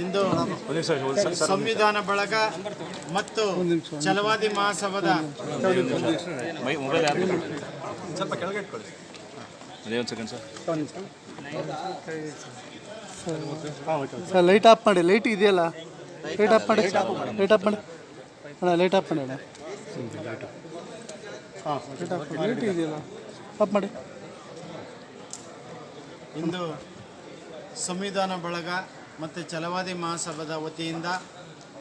ಇಂದು ಸಂವಿಧಾನ ಬಳಗ ಮತ್ತು ಛಲವಾದಿ ಮಹಾಸಭಾದ ಸರ್ ಲೈಟ್ ಆಫ್ ಮಾಡಿ. ಲೈಟ್ ಇದೆಯಲ್ಲ, ಲೈಟ್ ಆಫ್ ಮಾಡಿ. ಲೈಟ್ ಆಫ್ ಮಾಡಿ ಅಣ್ಣ, ಲೈಟ್ ಆಫ್ ಮಾಡಿ ಅಣ್ಣ. ಲೈಟ್ ಇದೆಯಲ್ಲ, ಆಫ್ ಮಾಡಿ. ಇಂದು ಸಂವಿಧಾನ ಬಳಗ ಮತ್ತು ಛಲವಾದಿ ಮಹಾಸಭಾದ ವತಿಯಿಂದ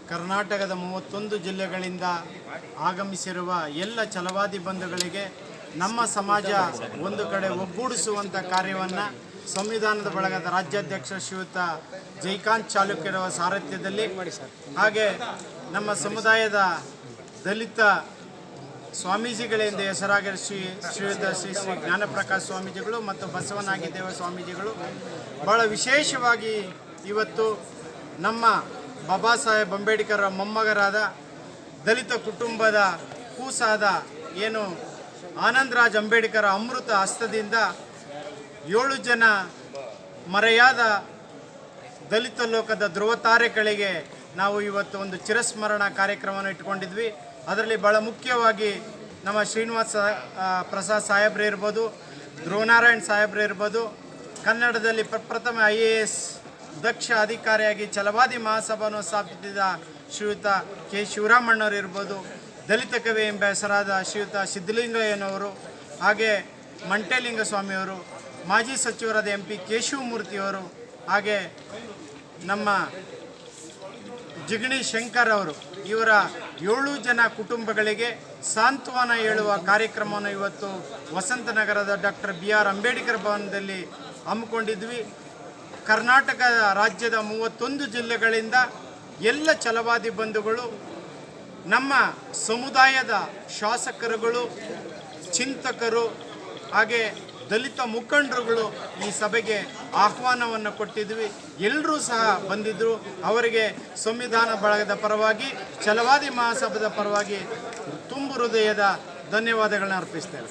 ಕರ್ನಾಟಕದ 31 ಜಿಲ್ಲೆಗಳಿಂದ ಆಗಮಿಸಿರುವ ಎಲ್ಲ ಛಲವಾದಿ ಬಂಧುಗಳಿಗೆ ನಮ್ಮ ಸಮಾಜ ಒಂದು ಕಡೆ ಒಗ್ಗೂಡಿಸುವಂಥ ಕಾರ್ಯವನ್ನು ಸಂವಿಧಾನದ ಬಳಗದ ರಾಜ್ಯಾಧ್ಯಕ್ಷ ಶ್ರೀಯುತ ಜೈಕಾಂತ್ ಚಾಲುಕ್ಯರವರ ಸಾರಥ್ಯದಲ್ಲಿ, ಹಾಗೆ ನಮ್ಮ ಸಮುದಾಯದ ದಲಿತ ಸ್ವಾಮೀಜಿಗಳೆಂದು ಹೆಸರಾಗಿರುವ ಶ್ರೀಯುತ ಶ್ರೀ ಜ್ಞಾನಪ್ರಕಾಶ್ ಸ್ವಾಮೀಜಿಗಳು ಮತ್ತು ಬಸವನಾಗಿದೇವ ಸ್ವಾಮೀಜಿಗಳು ಭಾಳ ವಿಶೇಷವಾಗಿ ಇವತ್ತು ನಮ್ಮ ಬಾಬಾ ಸಾಹೇಬ್ ಅಂಬೇಡ್ಕರ್ ಮೊಮ್ಮಗರಾದ ದಲಿತ ಕುಟುಂಬದ ಕೂಸಾದ ಏನು ಆನಂದರಾಜ್ ಅಂಬೇಡ್ಕರ್ ಅಮೃತ ಹಸ್ತದಿಂದ 7 ಜನ ಮರೆಯಾದ ದಲಿತ ಲೋಕದ ಧ್ರುವತಾರೆಗಳಿಗೆ ನಾವು ಇವತ್ತು ಒಂದು ಚಿರಸ್ಮರಣ ಕಾರ್ಯಕ್ರಮವನ್ನು ಇಟ್ಕೊಂಡಿದ್ವಿ. ಅದರಲ್ಲಿ ಭಾಳ ಮುಖ್ಯವಾಗಿ ನಮ್ಮ ಶ್ರೀನಿವಾಸ ಪ್ರಸಾದ್ ಸಾಹೇಬ್ರು ಇರ್ಬೋದು, ಧ್ರುವನಾರಾಯಣ್ ಸಾಹೇಬ್ರು ಇರ್ಬೋದು, ಕನ್ನಡದಲ್ಲಿ ಪ್ರಪ್ರಥಮ IAS ದಕ್ಷ ಅಧಿಕಾರಿಯಾಗಿ ಛಲವಾದಿ ಮಹಾಸಭಾವನ್ನು ಸ್ಥಾಪಿಸಿದ ಶ್ರೀಯುತ ಕೆ ಶಿವರಾಮಣ್ಣವರು ಇರ್ಬೋದು, ದಲಿತ ಕವಿ ಎಂಬ ಹೆಸರಾದ ಶ್ರೀಯುತ ಸಿದ್ಧಲಿಂಗಯ್ಯನವರು, ಹಾಗೆ ಮಂಟೇಲಿಂಗ ಸ್ವಾಮಿಯವರು, ಮಾಜಿ ಸಚಿವರಾದ MP ಕೇಶವಮೂರ್ತಿಯವರು, ಹಾಗೆ ನಮ್ಮ ಜಿಗಣಿ ಶಂಕರ್ ಅವರು, ಇವರ 7 ಜನ ಕುಟುಂಬಗಳಿಗೆ ಸಾಂತ್ವನ ಹೇಳುವ ಕಾರ್ಯಕ್ರಮವನ್ನು ಇವತ್ತು ವಸಂತನಗರದ ಡಾಕ್ಟರ್ BR ಅಂಬೇಡ್ಕರ್ ಭವನದಲ್ಲಿ ಹಮ್ಮಿಕೊಂಡಿದ್ವಿ. ಕರ್ನಾಟಕ ರಾಜ್ಯದ 31 ಜಿಲ್ಲೆಗಳಿಂದ ಎಲ್ಲ ಛಲವಾದಿ ಬಂಧುಗಳು, ನಮ್ಮ ಸಮುದಾಯದ ಶಾಸಕರುಗಳು, ಚಿಂತಕರು, ಹಾಗೆ ದಲಿತ ಮುಖಂಡರುಗಳು ಈ ಸಭೆಗೆ ಆಹ್ವಾನವನ್ನು ಕೊಟ್ಟಿದ್ವಿ. ಎಲ್ಲರೂ ಸಹ ಬಂದಿದ್ದರು. ಅವರಿಗೆ ಸಂವಿಧಾನ ಬಳಗದ ಪರವಾಗಿ, ಛಲವಾದಿ ಮಹಾಸಭಾದ ಪರವಾಗಿ ತುಂಬು ಹೃದಯದ ಧನ್ಯವಾದಗಳನ್ನ ಅರ್ಪಿಸ್ತೇವೆ.